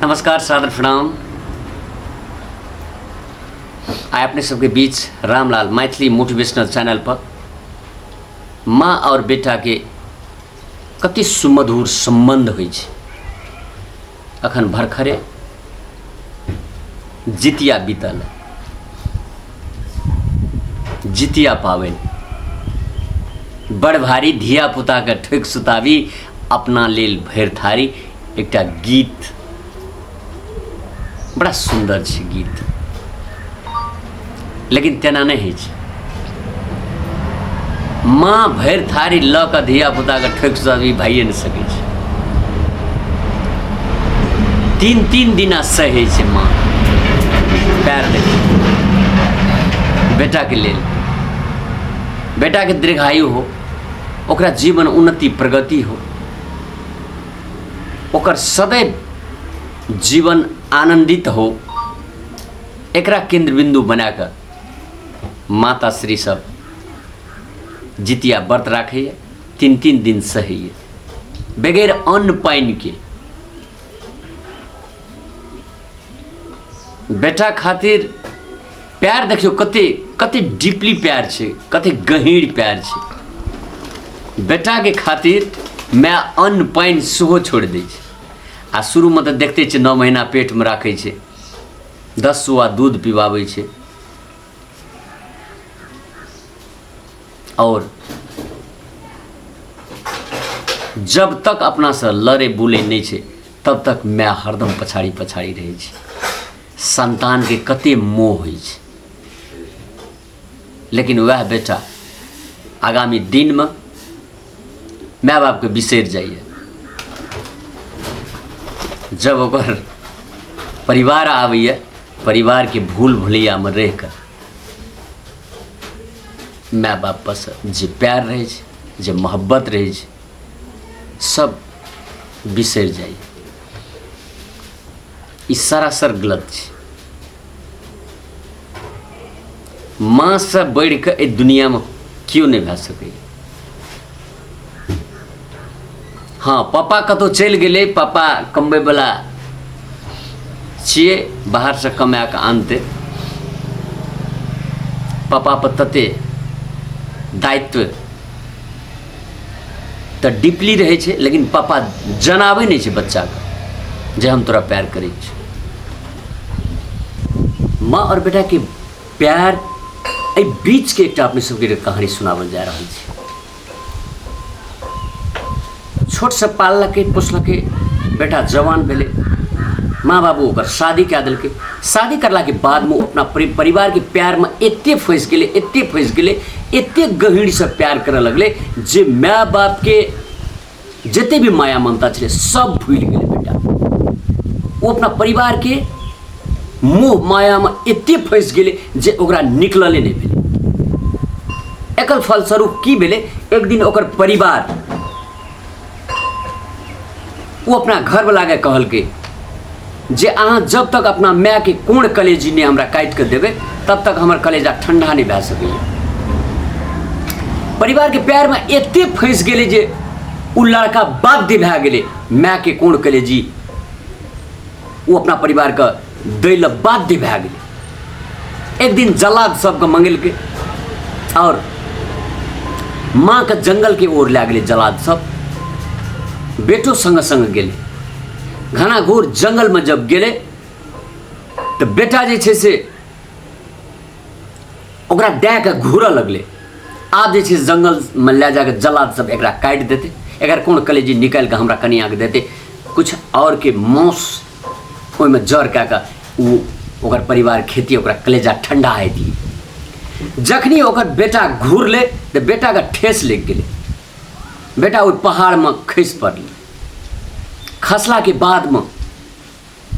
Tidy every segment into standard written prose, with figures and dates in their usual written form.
नमस्कार, सादर प्रणाम। आए अपने सबके बीच रामलाल मैथिली मोटिवेशनल चैनल पर माँ और बेटा के कति सुमधुर संबंध होइ छै। अखन भरखरे जितिया बीतल, जितिया पाबनि बड़ भारी धिया पुता के ठोक सुतावी अपना लेल भरि थारी। एकटा गीत बड़ा सुंदर छै गीत, लेकिन तेना नहीं होइ छै। माँ भरि थारी ल के धिया पुता के ठोक सुतावी भाइए नहीं सकै छै। तीन तीन दिना सहै छै माँ, पैर देखिए बेटा के लेल, बेटा के दीर्घायु हो, ओकरा जीवन उन्नति प्रगति हो, ओकर सदैव जीवन आनंदित हो, एकरा केंद्र बिंदु बनाकर माता श्री सब जितिया व्रत राखैए, तीन तीन दिन सहैए बगैर अन्न पानि के। बेटा खातिर प्यार देखियो कते कते डीपली प्यार छै, कते गहीर प्यार छै। बेटा के खातिर मैं अन्न पानि सेहो छोड़ दै छै। आ शुरू में तो देखते छे 9 महीना पेट में राखे छे, 10 सुआ दूध पिबाबै छे, और जब तक अपना से लड़े बुले नहीं छे तब तक मैं हरदम पछाड़ी पछाड़ी रहे छे। संतान के कते मोह होइ छे, लेकिन वह बेटा आगामी दिन में माय बाप के बिसर जाइए। जब ओकर परिवार आबैए, परिवार के भूल भुलैया में रह कर माय बाप पर जे प्यार रहे छे, जे मोहब्बत रहे छे, सब बिसर जाइए। ई सरासर गलत छे। माँ से बढ़ के ए दुनिया में क्यों नहीं भे सके। हाँ, पापा कतौ चल गए, पापा कमबै वाला छिए, बाहर से कमा के आनते, पापा पर तते दायित्व तो डीपली रहे छे, लेकिन पापा जनाबे नहीं छे बच्चा के जे हम तोरा प्यार करै छी। माँ और बेटा के प्यार ए बीच के एकटा अपने सबके कहानी सुनावल जा रहा है। छोट से पाललके पोसलके, बेटा जवान भेले, माँ बाबू ओकर शादी कए देलकै। शादी करला के बाद में अपना परिवार के प्यार में एते फंस गेले, एते फंस गेले, एते गहीर से प्यार करे लगले जे माँ बाप के जते भी माया ममता छे सब भूल गेले। बेटा वो अपना परिवार के मोह माया में एते फंस गेले जे ओकरा निकलले नहीं भेले। एकर फलस्वरूप की भेले, एक दिन ओकर परिवार वो अपना घर वाला के कहल के जे अहाँ जब तक अपना माय के कोण कलेजी ने हमरा काट के देवे तब तक हमर कलेजा ठंडा नहीं भे सके। परिवार के प्यार में एते फंस गेले जे उ लड़का बाध्य भे गेले माय के कोण कलेजी वो अपना परिवार का दै ल बाध्य भे गेले। एक दिन जल्लाद सबके मंगल के और माँ के जंगल के ओर लै गेले। जल्लाद सब बेटो संग संग गेले। घना घोर जंगल में जब गेले तो बेटा जे छे से ओकरा दे के घूर लगले। आब जे छे जंगल में ले जाके जल्लाद सब एकरा काट देते, एकर कोण कलेजी निकाल के हमरा कनिया के देते, कुछ और के मांस ओइ में जड़ के ओकर परिवार खेती, ओकरा कलेजा ठंडा है दी। जखनी ओकर बेटा घूर ले तो बेटा का ठेस लग गेले। बेटा ओइ पहाड़ में खस पड़ल। खसला के बाद में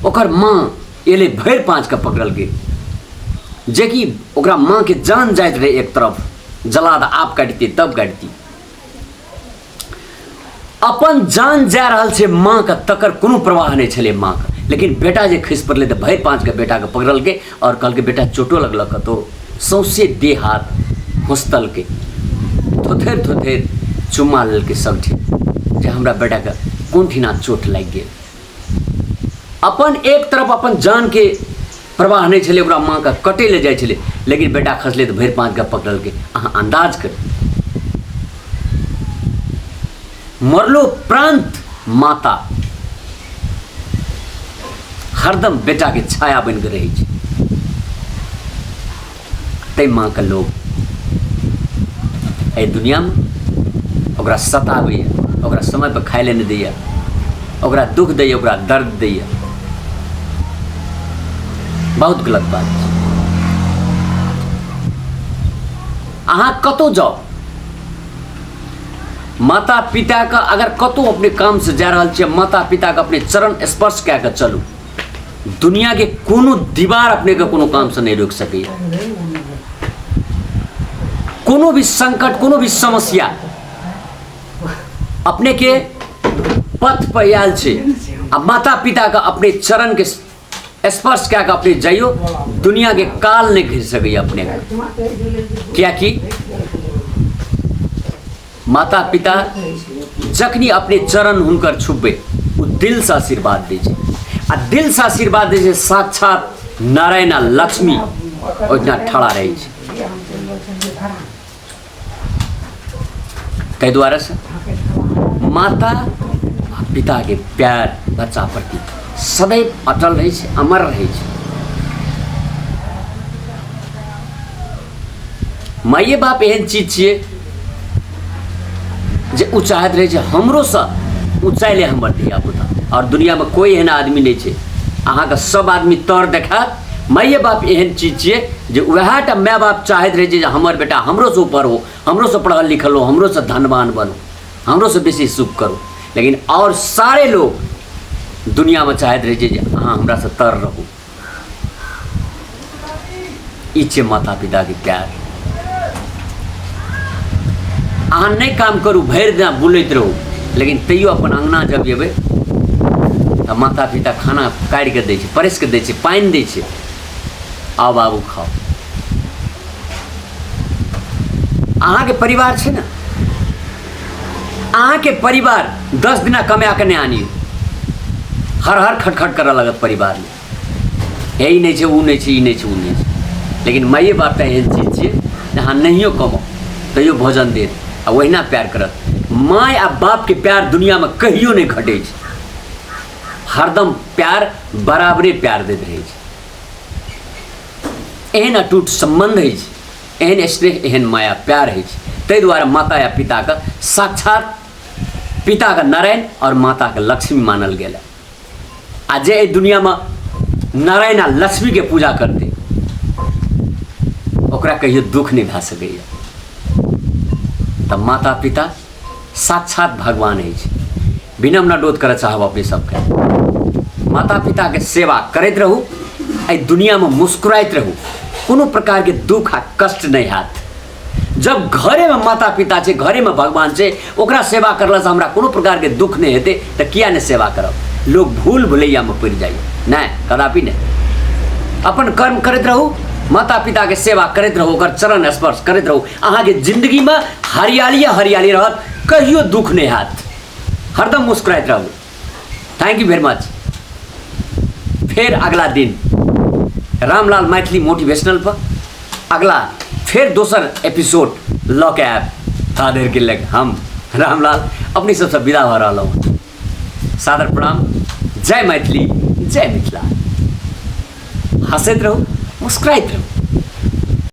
ओकर माँ एले भर पाँच के पकड़ल के, जे कि ओकरा माँ के जान जाइत रहे। एक तरफ जल्लाद आप काटती तब काटती, अपन जान जा रहल छे माँ का, तकर कोनो प्रवाह नहीं छले माँ का। लेकिन बेटा जे खस पड़ले तो भर पाँच के बेटा के पकड़ल के और कहल के बेटा चोटो लगल तो सौंसे देह हाथ होस्तल के थोथेर थोथेर चुम्मा लेल के सब ठीक जे हमरा बेटा के कोन ठिना चोट लग गए। अपन एक तरफ अपन जान के प्रवाह नहीं छले, ओकरा माँ का कटे ले जाए छले, लेकिन बेटा खसले तो भैर पाँच का पकड़ल के। अहाँ अंदाज कर, मरलो प्रांत माता हरदम बेटा के छाया बन के रही है। तै माँ का लोग ए दुनिया में ओकरा सताबैया, ओकरा समय पर खाए ले नहीं दैया, ओकरा दुख दैया, ओकरा दर्द दैया। बहुत गलत बात है। अहाँ कतो जाओ, माता पिता का अगर कतो अपने काम से जा रहा छे, माता पिता का अपने चरण स्पर्श क्या कर चलू, दुनिया के कोनो दीवार अपने के कोनो काम से नहीं रोक सके। कोनो भी संकट, कोनो भी समस्या अपने के पथ पर आयल छे, आ माता पिता का अपने चरण के स्पर्श क्या का अपने जाइयो, दुनिया के काल नहीं घिर सके अपने का। क्या कि माता पिता जखनी अपने चरण हुनकर छुपे, वो दिल से आशीर्वाद दे छे, आ दिल से आशीर्वाद दे छे साक्षात नारायण लक्ष्मी ओतना ठड़ा रहे छे। कई द्वारा से माता पिता के प्यार बच्चा प्रति सदैव अटल रहे छे, अमर रहे छे। माइए बाप एहन चीज छे जे उ चाहत रहे छे हमरो से ऊंचाई ले हमर धिया पुता, और दुनिया में कोई एहन आदमी नहीं छे। अहाँ का सब आदमी तर देखात, माइए बाप एहन चीज छे जे वह टा माय बाप चाहत रहे छे जे हमर बेटा हमरो से ऊपर हो, हमरो से पढ़ल लिखल हो, हमरो से धनवान बनो, हमरो से बेसी सुख करो। लेकिन और सारे लोग दुनिया में चाहत रहे छे जे अहाँ हमरा से तर रहो। ई छे माता पिता के प्यार। अहाँ नहीं काम करू, भैर दिन बुलैत रहू, लेकिन तैयो अपन अंगना जब जेबै तो माता पिता खाना काटि के दै छै, परस के दै छै, पानि दै छै, आओ बाबू खाओ। अहाँ के परिवार छै ना, अहाँ के परिवार 10 दिना कमा के नहीं आनिए, हर हर खटखट करऽ लगत परिवार में, यही नहीं छै, ऊ नहीं छै, ई नहीं छै, ऊ नहीं छै। लेकिन माइए बाप तो एहन चीज छै जहाँ नहियो कमाओ तैयो भोजन देत, आ वहीना प्यार करत। माय आ बाप के प्यार दुनिया में कहियो नहीं घटे छै, हरदम प्यार बराबरे प्यार देते रहे छै। एहन अटूट संबंध है, एहन स्नेह, एहन माया प्यार है। तै द्वारा माता या पिता का साक्षात पिता का नारायण और माता का लक्ष्मी मानल गेल। आज ए दुनिया में नारायण आ लक्ष्मी के पूजा करते, ओकरा कहियो दुख नहीं भा सकैया। तब माता पिता साक्षात भगवान है। विनम्र अनुरोध कर चाहब अपने सबके, माता पिता के सेवा करते रहू, ए दुनिया में मुस्कुराइत रहू, कोनो प्रकार के दुख आ कष्ट नहीं हाथ। जब घरे में माता पिता छे, घरे में भगवान छे, ओकरा सेवा करला से हमरा कोनो प्रकार के दुख नहीं हेते, तो किया ने सेवा करब। लोग भूल भुलैया में पड़ जाइए, नहीं, कदापि नहीं। अपन कर्म करते रहू, माता पिता के सेवा करते रहो, ओकर चरण स्पर्श करते रहो, अहाँ के जिंदगी में हरियाली हरियाली रहत, कहियो दुख नहीं हाथ, हरदम मुस्कुराते रहू। Thank you very much. फिर अगला दिन रामलाल मैथिली मोटिवेशनल पर अगला फिर दोसर एपिसोड लऽ के आयब। ता देर के लग हम रामलाल अपनी सबसे विदा भऽ रहल हूँ। सादर प्रणाम। जय मैथिली, जय मिथिला। हंसैत रहू, मुस्कुराइत रहू।